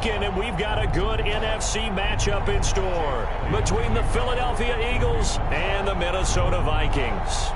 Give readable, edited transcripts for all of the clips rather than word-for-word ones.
weekend, and we've got a good NFC matchup in store between the Philadelphia Eagles and the Minnesota Vikings.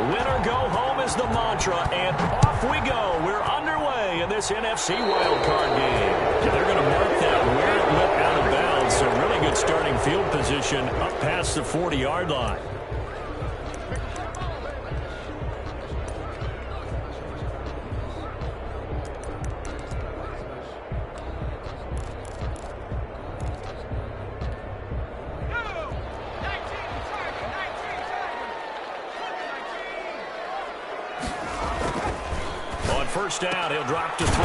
Winner go home is the mantra, and off we go. We're underway in this NFC wildcard game. Yeah, they're going to mark that where it went out of bounds, so really good starting field position up past the 40-yard line. First down, he'll drop to throw.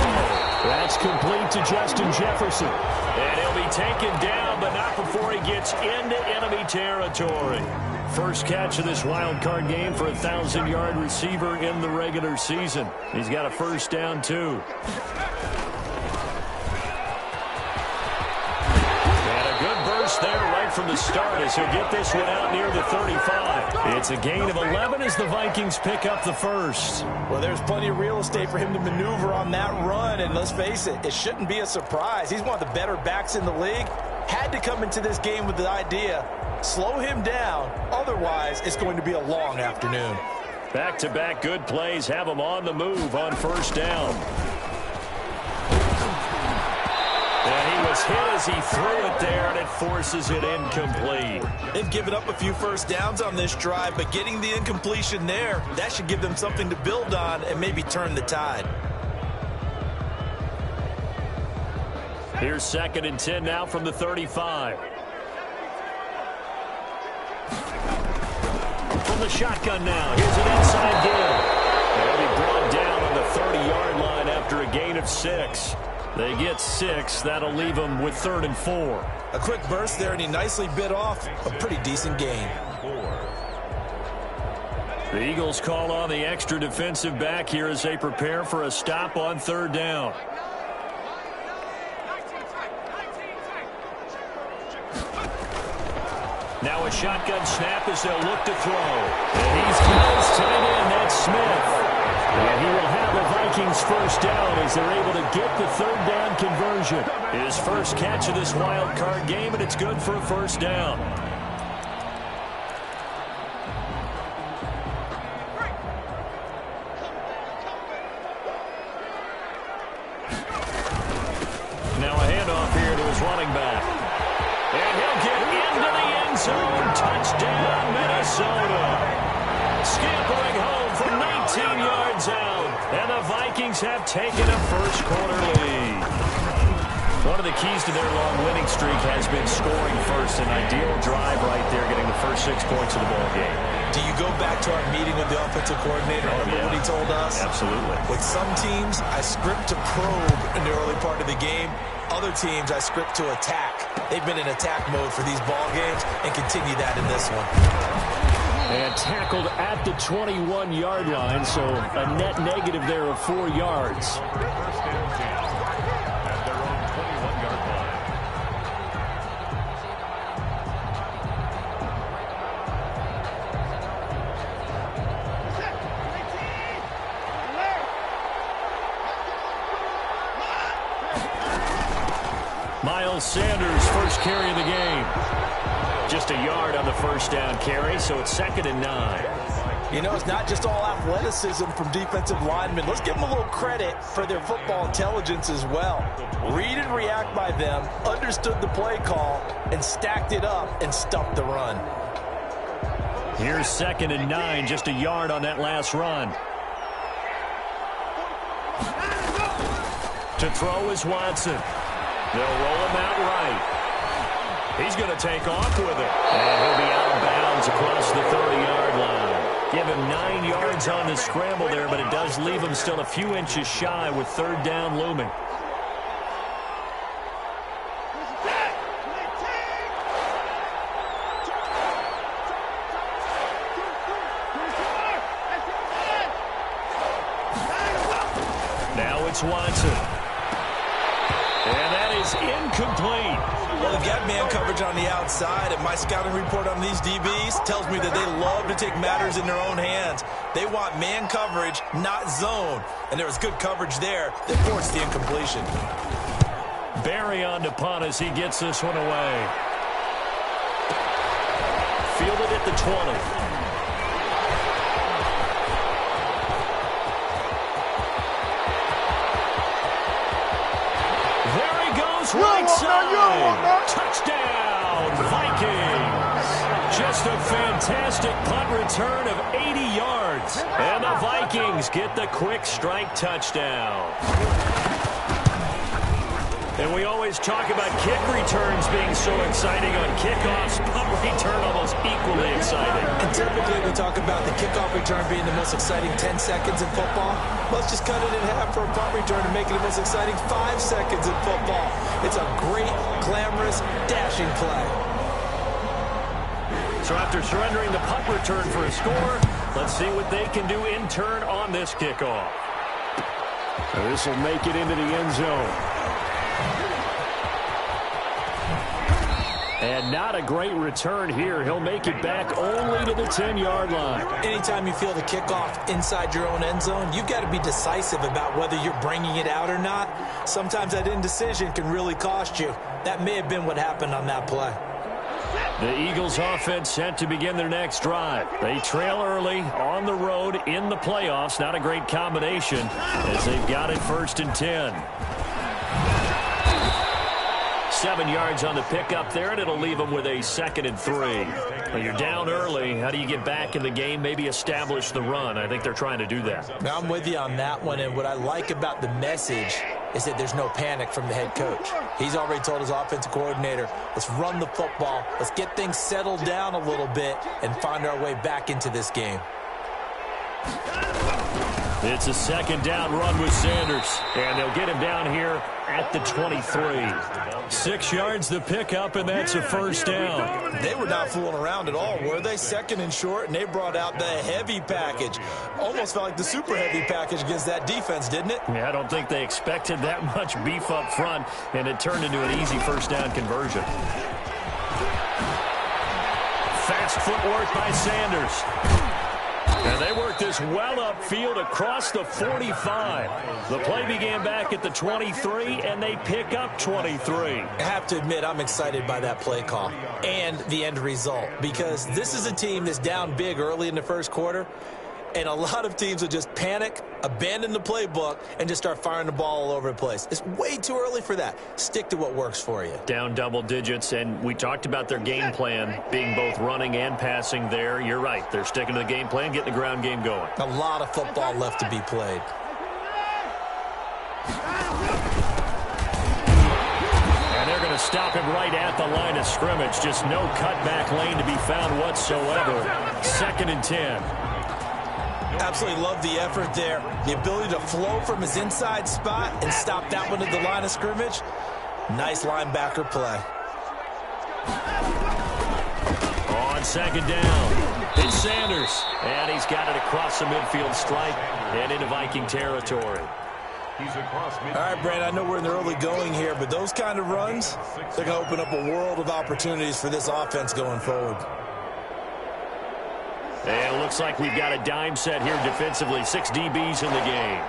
That's complete to Justin Jefferson. And he'll be taken down, but not before he gets into enemy territory. First catch of this wild card game for a 1,000-yard receiver in the regular season. He's got a first down, too. There right from the start as he'll get this one out near the 35. It's a gain of 11 as the Vikings pick up the first. Well, there's plenty of real estate for him to maneuver on that run, and let's face it, it shouldn't be a surprise. He's one of the better backs in the league. Had to come into this game with the idea, slow him down, otherwise it's going to be a long afternoon. Back-to-back good plays have him on the move on first down. And he was hit as he threw it there, and it forces it incomplete. They've given up a few first downs on this drive, but getting the incompletion there, that should give them something to build on and maybe turn the tide. Here's 2nd and 10 now from the 35. From the shotgun now, here's an inside give. They'll be brought down on the 30-yard line after a gain of 6. They get 6. That'll leave them with 3rd and 4. A quick burst there, and he nicely bit off a pretty decent gain. The Eagles call on the extra defensive back here as they prepare for a stop on 3rd down. Now a shotgun snap as they'll look to throw. And he's close, tight end. That's Smith. And he will have the Vikings first down as they're able to get the 3rd down conversion. His first catch of this wild card game, and it's good for a first down. Now a handoff here to his running back. And he'll get into the end zone. Touchdown, Minnesota. Scampering home from 19 yards out. And the Vikings have taken a first-quarter lead. One of the keys to their long winning streak has been scoring first. An ideal drive right there, getting the first 6 points of the ball game. Do you go back to our meeting with the offensive coordinator? Remember what he told us? Absolutely. With some teams, I script to probe in the early part of the game. Other teams, I script to attack. They've been in attack mode for these ball games and continue that in this one. And tackled at the 21-yard line, so a net negative there of 4 yards. Miles Sanders, first carry of the game. Just a yard on the first down carry, so it's 2nd and 9. You know, it's not just all athleticism from defensive linemen. Let's give them a little credit for their football intelligence as well. Read and react by them, understood the play call, and stacked it up and stuffed the run. Here's 2nd and 9, just a yard on that last run. To throw is Watson. They'll roll him out right. He's going to take off with it. And he'll be out of bounds across the 30-yard line. Give him 9 yards on the scramble there, but it does leave him still a few inches shy with 3rd down looming. it's Watson. And that is incomplete. Well, they've got man coverage on the outside, and my scouting report on these DBs tells me that they love to take matters in their own hands. They want man coverage, not zone. And there was good coverage there that forced the incompletion. Barry on to punt as he gets this one away. Fielded at the 20. Right side. Touchdown, Vikings. Just a fantastic punt return of 80 yards. And the Vikings get the quick strike touchdown. And we always talk about kick returns being so exciting on kickoffs. Punt return almost equally exciting. And typically we talk about the kickoff return being the most exciting 10 seconds in football. Let's just cut it in half for a punt return and make it the most exciting 5 seconds in football. It's a great, glamorous, dashing play. So after surrendering the punt return for a score, let's see what they can do in turn on this kickoff. This will make it into the end zone. And not a great return here. He'll make it back only to the 10-yard line. Anytime you feel the kickoff inside your own end zone, you've got to be decisive about whether you're bringing it out or not. Sometimes that indecision can really cost you. That may have been what happened on that play. The Eagles offense set to begin their next drive. They trail early on the road in the playoffs. Not a great combination as they've got it 1st and 10. 7 yards on the pickup there, and it'll leave them with a 2nd and 3. Well, you're down early. How do you get back in the game, maybe establish the run? I think they're trying to do that. Now, I'm with you on that one, and what I like about the message is that there's no panic from the head coach. He's already told his offensive coordinator, let's run the football, let's get things settled down a little bit and find our way back into this game. It's a 2nd down run with Sanders, and they'll get him down here at the 23. 6 yards the pickup, and that's a 1st down. They were not fooling around at all, were they? 2nd and short, and they brought out the heavy package. Almost felt like the super heavy package against that defense, didn't it? Yeah, I don't think they expected that much beef up front, and it turned into an easy 1st down conversion. Fast footwork by Sanders. And they work this well upfield across the 45. The play began back at the 23, and they pick up 23. I have to admit, I'm excited by that play call and the end result, because this is a team that's down big early in the 1st quarter, and a lot of teams will just panic, abandon the playbook, and just start firing the ball all over the place. It's way too early for that. Stick to what works for you. Down double digits, and we talked about their game plan being both running and passing there. You're right. They're sticking to the game plan, getting the ground game going. A lot of football left to be played. And they're going to stop him right at the line of scrimmage. Just no cutback lane to be found whatsoever. 2nd and 10. Absolutely love the effort there. The ability to flow from his inside spot and stop that one at the line of scrimmage. Nice linebacker play. On 2nd down, it's Sanders. And he's got it across the midfield stripe and into Viking territory. All right, Brandon, I know we're in the early going here, but those kind of runs, they're going to open up a world of opportunities for this offense going forward. And it looks like we've got a dime set here defensively. 6 DBs in the game.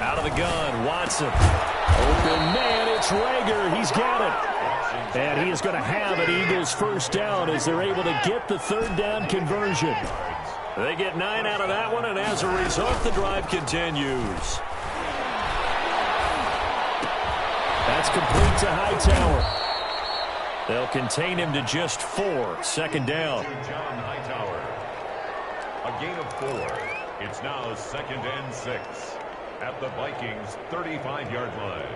Out of the gun, Watson. Open man, it's Rager. He's got it. And he is going to have an Eagles 1st down as they're able to get the 3rd down conversion. They get 9 out of that one, and as a result, the drive continues. That's complete to Hightower. They'll contain him to just 4. 2nd down. John Hightower. A gain of 4. It's now 2nd and 6 at the Vikings' 35-yard line.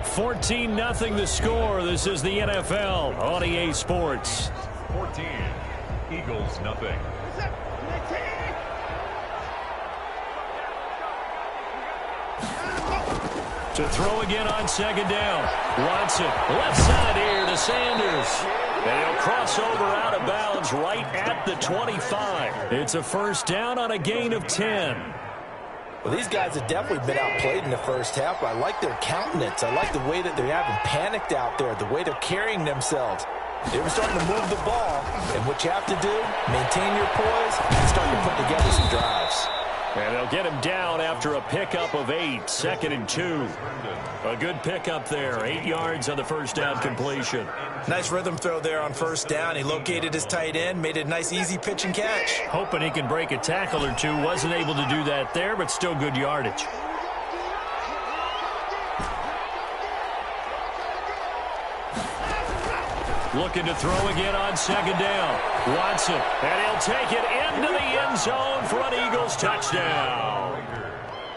14-0 the score. This is the NFL on EA Sports. 14. Eagles nothing. To throw again on 2nd down. Watson, left side here to Sanders. And he'll cross over out of bounds right at the 25. It's a first down on a gain of 10. Well, these guys have definitely been outplayed in the first half, but I like their countenance. I like the way that they haven't panicked out there, the way they're carrying themselves. They were starting to move the ball, and what you have to do, maintain your poise and start to put together some drives. And they'll get him down after a pickup of 8, 2nd and 2. A good pickup there, 8 yards on the first down completion. Nice rhythm throw there on first down. He located his tight end, made it a nice easy pitch and catch. Hoping he can break a tackle or two. Wasn't able to do that there, but still good yardage. Looking to throw again on 2nd down. Watson, and he'll take it into the end zone for an Eagles touchdown.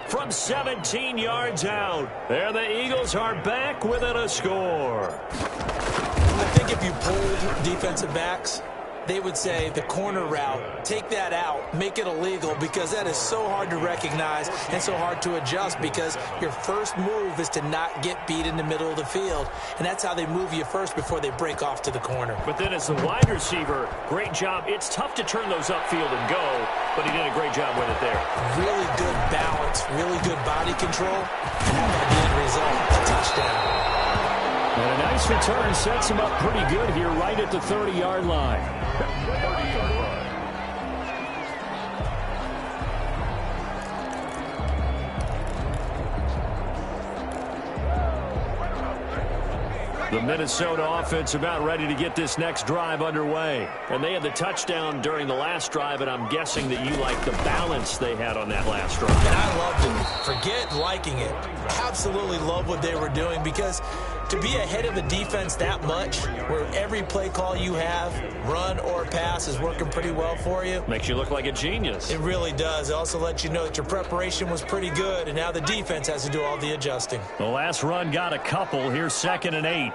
From 17 yards out, there the Eagles are back within a score. I think if you pulled defensive backs, they would say the corner route, take that out, make it illegal, because that is so hard to recognize and so hard to adjust, because your first move is to not get beat in the middle of the field, and that's how they move you first before they break off to the corner. But then as the wide receiver, great job. It's tough to turn those upfield and go, but he did a great job with it there. Really good balance, really good body control, and how about the end result, a touchdown. And a nice return sets him up pretty good here right at the 30-yard line. The Minnesota offense about ready to get this next drive underway. And they had the touchdown during the last drive, and I'm guessing that you like the balance they had on that last drive. And I loved it. Forget liking it. Absolutely love what they were doing, because to be ahead of the defense that much, where every play call you have, run or pass, is working pretty well for you. Makes you look like a genius. It really does. It also lets you know that your preparation was pretty good, and now the defense has to do all the adjusting. The last run got a couple. Here's 2nd and 8.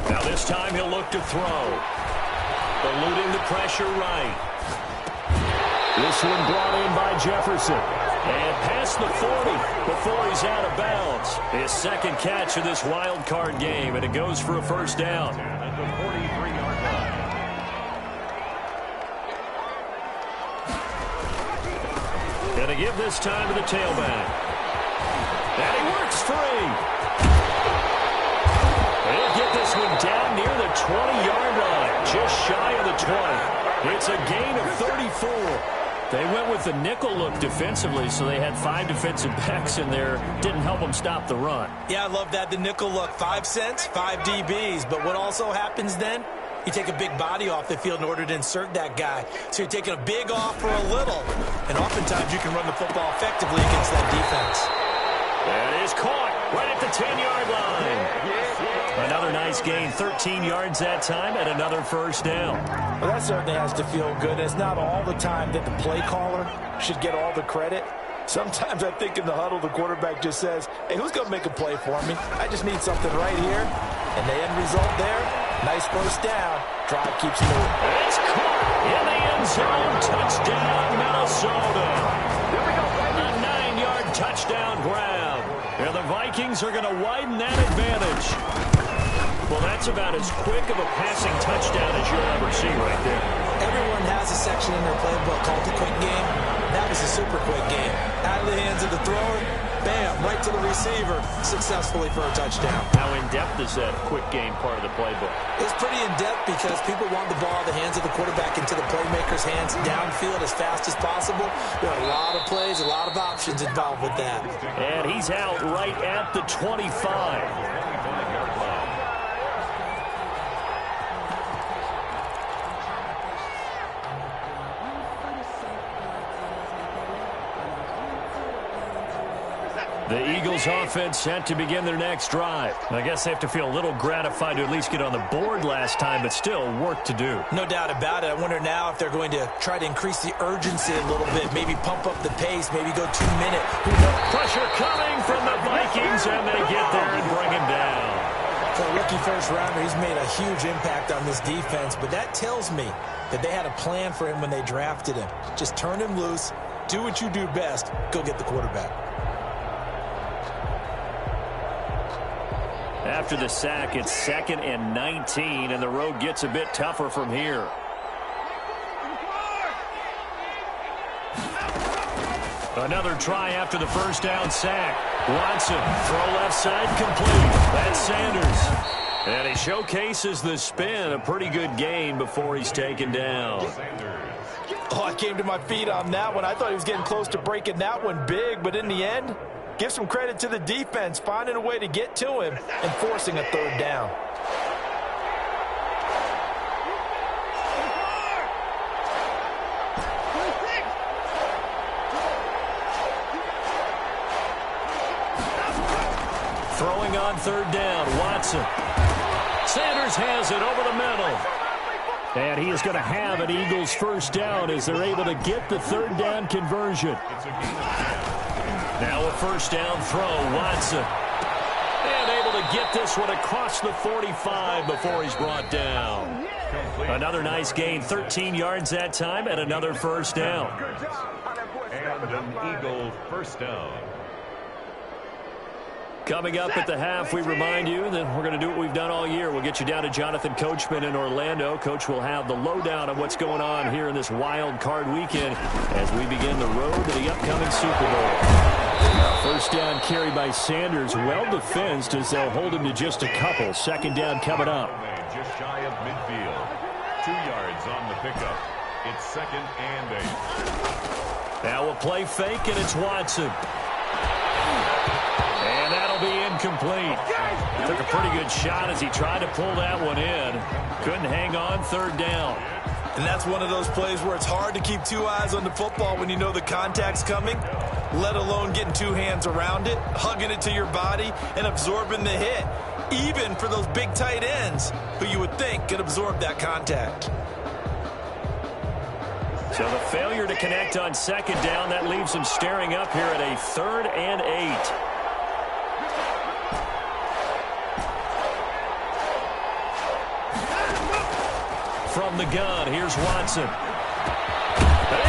Now this time he'll look to throw. Eluding the pressure right. This one brought in by Jefferson. And past the 40 before he's out of bounds. His second catch of this wild card game, and it goes for a first down. At the 43-yard line. And to give this time to the tailback. And he works free. They'll get this one down near the 20-yard line, just shy of the 20. It's a gain of 34. They went with the nickel look defensively, so they had 5 defensive backs in there. Didn't help them stop the run. Yeah, I love that, the nickel look. 5 cents, 5 DBs. But what also happens then? You take a big body off the field in order to insert that guy. So you're taking a big off for a little. And oftentimes you can run the football effectively against that defense. That is caught right at the 10-yard line. Another nice gain, 13 yards that time, and another first down. Well, that certainly has to feel good. It's not all the time that the play caller should get all the credit. Sometimes I think in the huddle, the quarterback just says, hey, who's going to make a play for me? I just need something right here. And the end result there, nice first down. Drive keeps moving. It's caught in the end zone. Touchdown, Minnesota. Here we go, a 9-yard touchdown grab. And the Vikings are going to widen that advantage. Well, that's about as quick of a passing touchdown as you'll ever see right there. Everyone has a section in their playbook called the quick game. That was a super quick game. Out of the hands of the thrower, bam, right to the receiver, successfully for a touchdown. How in-depth is that quick game part of the playbook? It's pretty in-depth because people want the ball in the hands of the quarterback into the playmaker's hands downfield as fast as possible. There are a lot of plays, a lot of options involved with that. And he's out right at the 25. The Eagles offense set to begin their next drive. I guess they have to feel a little gratified to at least get on the board last time, but still work to do. No doubt about it. I wonder now if they're going to try to increase the urgency a little bit, maybe pump up the pace, maybe go 2-minute. Who knows? Pressure coming from the Vikings, and they get there and bring him down. For a rookie first-rounder, he's made a huge impact on this defense, but that tells me that they had a plan for him when they drafted him. Just turn him loose, Do what you do best. Go get the quarterback. After the sack, it's 2nd and 19, and the road gets a bit tougher from here. Another try after the first down sack. Watson, throw left side, complete. That's Sanders. And he showcases the spin, a pretty good gain before he's taken down. Oh, I came to my feet on that one. I thought he was getting close to breaking that one big, but in the end, give some credit to the defense, finding a way to get to him and forcing a third down. Throwing on third down, Watson. Sanders has it over the middle. And he is going to have an Eagles first down as they're able to get the third down conversion. Now a first down throw, Watson. And able to get this one across the 45 before he's brought down. Another nice gain, 13 yards that time, and another first down. And an Eagle first down. Coming up at the half, we remind you that we're going to do what we've done all year. We'll get you down to Jonathan Coachman in Orlando. Coach will have the lowdown on what's going on here in this wild card weekend as we begin the road to the upcoming Super Bowl. First down carry by Sanders, well defensed as they'll hold him to just a couple. Second down coming up. Just shy of midfield. 2 yards on the pickup. It's 2nd and 8. Now a play fake, and it's Watson. And that'll be incomplete. He took a pretty good shot as he tried to pull that one in. Couldn't hang on third down. And that's one of those plays where it's hard to keep two eyes on the football when you know the contact's coming, let alone getting two hands around it, hugging it to your body, and absorbing the hit, even for those big tight ends who you would think could absorb that contact. So the failure to connect on second down, that leaves him staring up here at a 3rd and 8. From the gun, here's Watson. And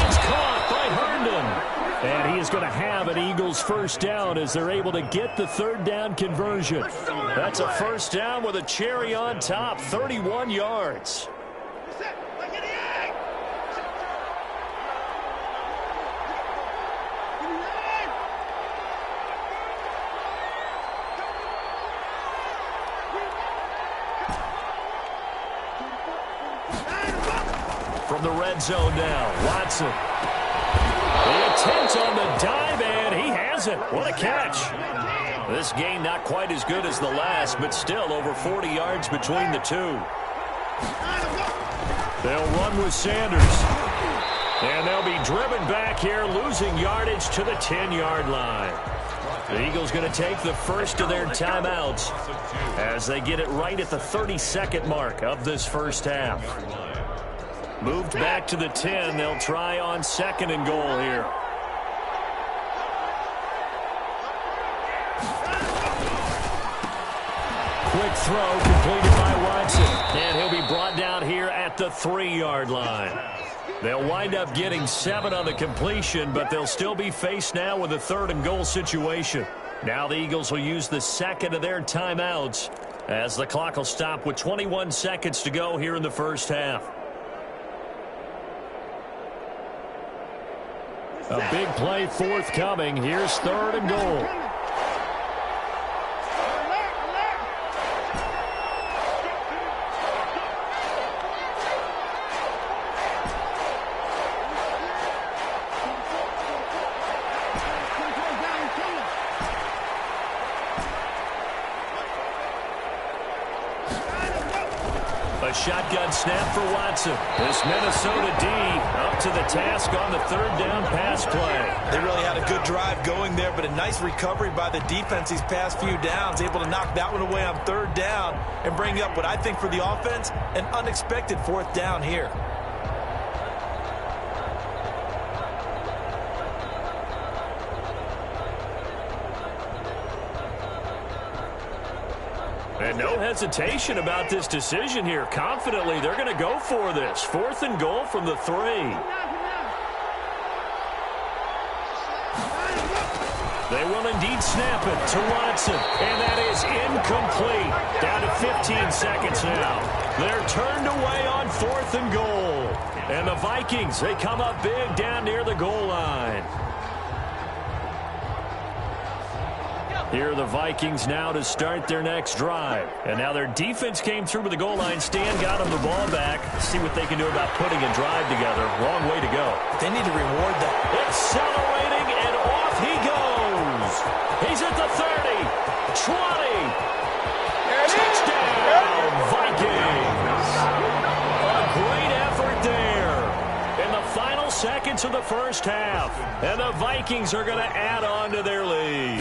it's caught by Herndon. And he is going to have an Eagles first down as they're able to get the third down conversion. That's a first down with a cherry on top, 31 yards. From the red zone now, Watson. The attempt on the dive, and he has it. What a catch. This game not quite as good as the last, but still over 40 yards between the two. They'll run with Sanders. And they'll be driven back here, losing yardage to the 10-yard line. The Eagles going to take the first of their timeouts as they get it right at the 32nd mark of this first half. Moved back to the 10. They'll try on 2nd and goal here. Quick throw completed by Watson. And he'll be brought down here at the 3-yard line. They'll wind up getting 7 on the completion, but they'll still be faced now with a 3rd and goal situation. Now the Eagles will use the 2nd of their timeouts as the clock will stop with 21 seconds to go here in the first half. A big play forthcoming. Here's 3rd and goal. A shotgun snap for Watson. This Minnesota D up to the task on the 3rd down pass play. They really had a good drive going there, but a nice recovery by the defense these past few downs, able to knock that one away on 3rd down and bring up what I think for the offense, an unexpected 4th down here. And no hesitation about this decision here. Confidently, they're going to go for this. 4th and goal from the 3. They will indeed snap it to Watson, and that is incomplete. Down to 15 seconds now. They're turned away on 4th and goal. And the Vikings, they come up big down near the goal line. Here are the Vikings now to start their next drive. And now their defense came through with the goal line. Stan got them the ball back. See what they can do about putting a drive together. Wrong way to go. They need to reward that. Accelerating, and off he goes. He's at the 30, 20. Touchdown, Vikings. A great effort there in the final seconds of the first half. And the Vikings are going to add on to their lead.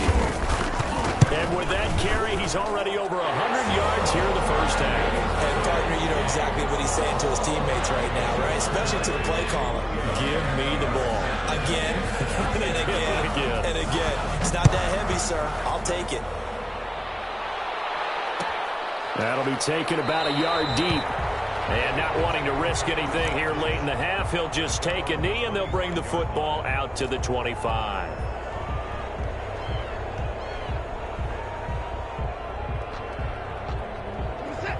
And with that carry, he's already over 100 yards here in the first half. And, partner, you know exactly what he's saying to his teammates right now, right? Especially to the play caller. Give me the ball. Again, and again, and again. It's not that heavy, sir. I'll take it. That'll be taken about a yard deep. And not wanting to risk anything here late in the half, he'll just take a knee, and they'll bring the football out to the 25.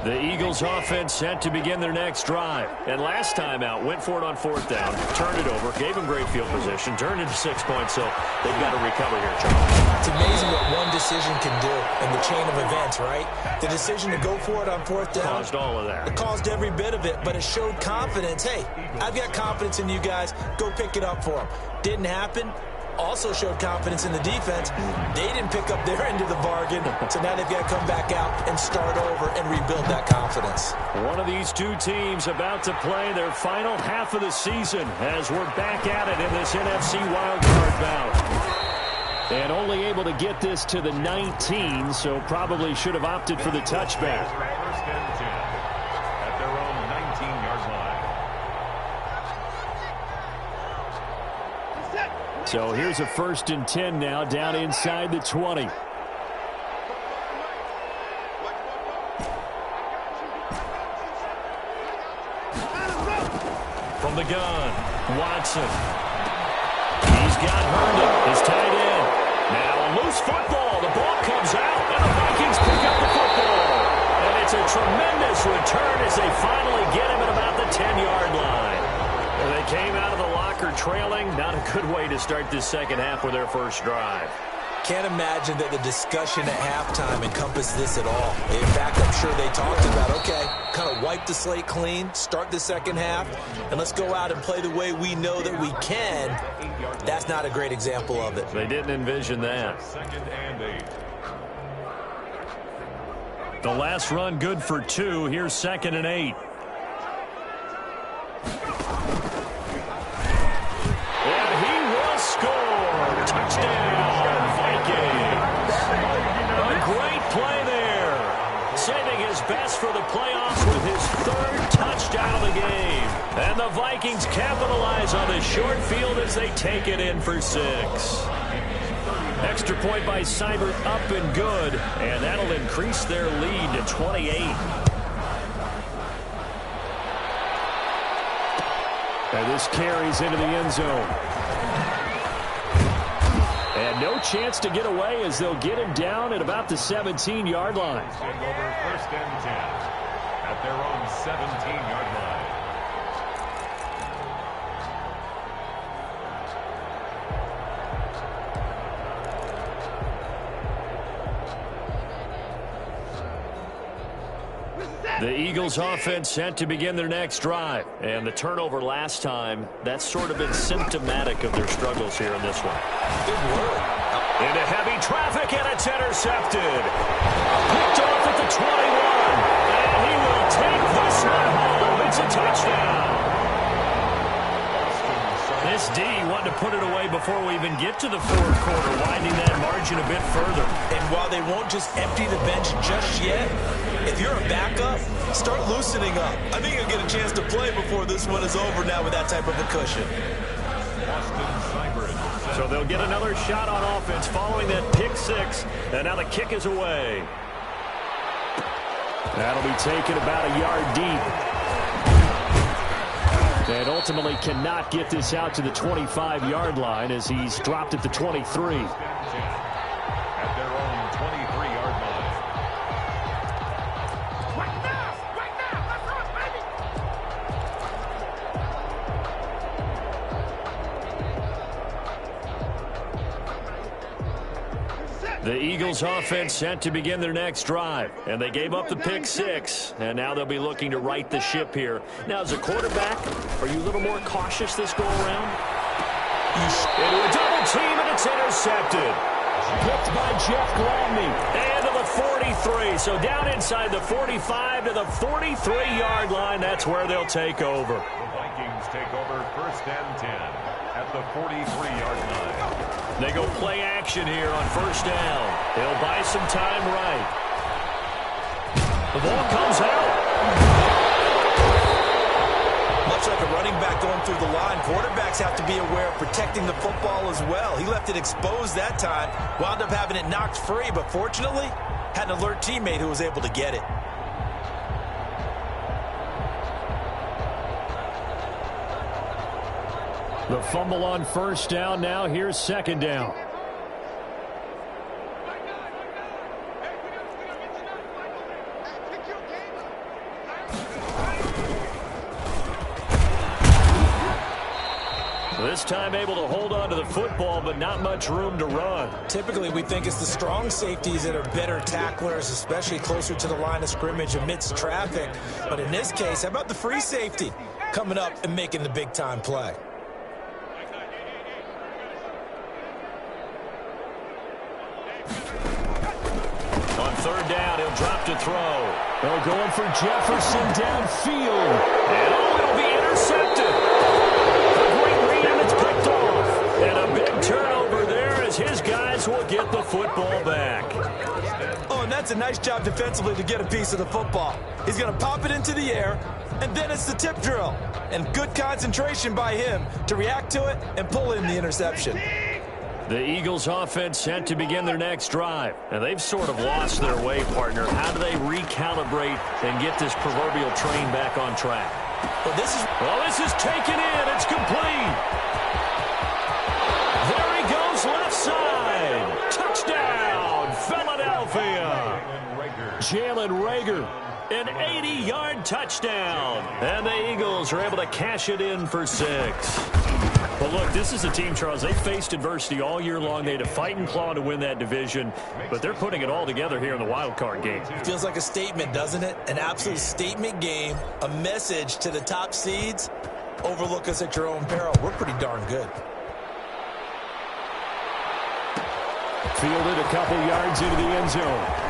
The Eagles offense set to begin their next drive. And last time out, went for it on 4th down, turned it over, gave them great field position, turned into 6 points, so they've got to recover here, Charles. It's amazing what one decision can do in the chain of events, right? The decision to go for it on 4th down. Caused all of that. It caused every bit of it, but it showed confidence. Hey, I've got confidence in you guys. Go pick it up for them. Didn't happen. Also showed confidence in the defense. They didn't pick up their end of the bargain, so now they've got to come back out and start over and rebuild that confidence. One of these two teams about to play their final half of the season as we're back at it in this NFC wildcard bout. And only able to get this to the 19, so probably should have opted for the touchback. First and 10 at their own 19-yard line. So here's a 1st and 10 now down inside the 20. From the gun, Watson. He's got Herndon, his tight end. Now a loose football. The ball comes out, and the Vikings pick up the football. And it's a tremendous return as they finally get him at about the 10-yard line. And they came out of the locker trailing. Not a good way to start this second half with their first drive. Can't imagine that the discussion at halftime encompassed this at all. In fact, I'm sure they talked about, okay, kind of wipe the slate clean, start the second half, and let's go out and play the way we know that we can. That's not a great example of it. They didn't envision that. 2nd and 8. The last run good for 2. Here's 2nd and 8. And he will score. Touchdown, Vikings. A great play there. Saving his best for the playoffs with his 3rd touchdown of the game. And the Vikings capitalize on the short field as they take it in for 6. Extra point by Seibert up and good. And that'll increase their lead to 28. And this carries into the end zone. And no chance to get away as they'll get him down at about the 17-yard line. Over 1st and 10 at their own 17-yard line. The Eagles offense set to begin their next drive. And the turnover last time, that's sort of been symptomatic of their struggles here in this one. Good work. Into heavy traffic, and it's intercepted. Picked off at the 21. And he will take this one home. It's a touchdown. This D wanted to put it away before we even get to the 4th quarter, widening that margin a bit further. And while they won't just empty the bench just yet, if you're a backup, start loosening up. I think you'll get a chance to play before this one is over now with that type of a cushion. So they'll get another shot on offense following that pick 6, and now the kick is away. That'll be taken about a yard deep. And ultimately cannot get this out to the 25-yard line as he's dropped at the 23. At their own 23-yard line. Right now! Let's run, baby! The Eagles offense set to begin their next drive, and they gave up the pick six, and now they'll be looking to right the ship here. Now, as a quarterback, are you a little more cautious this go-around? Into a double team, and it's intercepted. Picked by Jeff Gladney. And to the 43, so down inside the 45 to the 43-yard line. That's where they'll take over. The Vikings take over 1st and 10 at the 43-yard line. They go play action here on 1st down. They'll buy some time right. The ball comes out. Much like a running back going through the line, quarterbacks have to be aware of protecting the football as well. He left it exposed that time, wound up having it knocked free, but fortunately, had an alert teammate who was able to get it. The fumble on 1st down. Now here's 2nd down. This time able to hold on to the football, but not much room to run. Typically, we think it's the strong safeties that are better tacklers, especially closer to the line of scrimmage amidst traffic. But in this case, how about the free safety coming up and making the big-time play? On 3rd down, he'll drop to throw. They're going for Jefferson downfield. And it'll be intercepted. A great read, and it's picked off. And a big turnover there as his guys will get the football back. Oh, and that's a nice job defensively to get a piece of the football. He's going to pop it into the air, and then it's the tip drill. And good concentration by him to react to it and pull in the interception. The Eagles offense set to begin their next drive. And they've sort of lost their way, partner. How do they recalibrate and get this proverbial train back on track? Well, this is taken in. It's complete. There he goes, left side. Touchdown, Philadelphia. Jalen Reagor. An 80-yard touchdown. And the Eagles are able to cash it in for 6. But look, this is a team, Charles, they faced adversity all year long. They had to fight and claw to win that division, but they're putting it all together here in the wild card game. feels like a statement, doesn't it? An absolute statement game, a message to the top seeds. Overlook us at your own peril. We're pretty darn good. Fielded a couple yards into the end zone.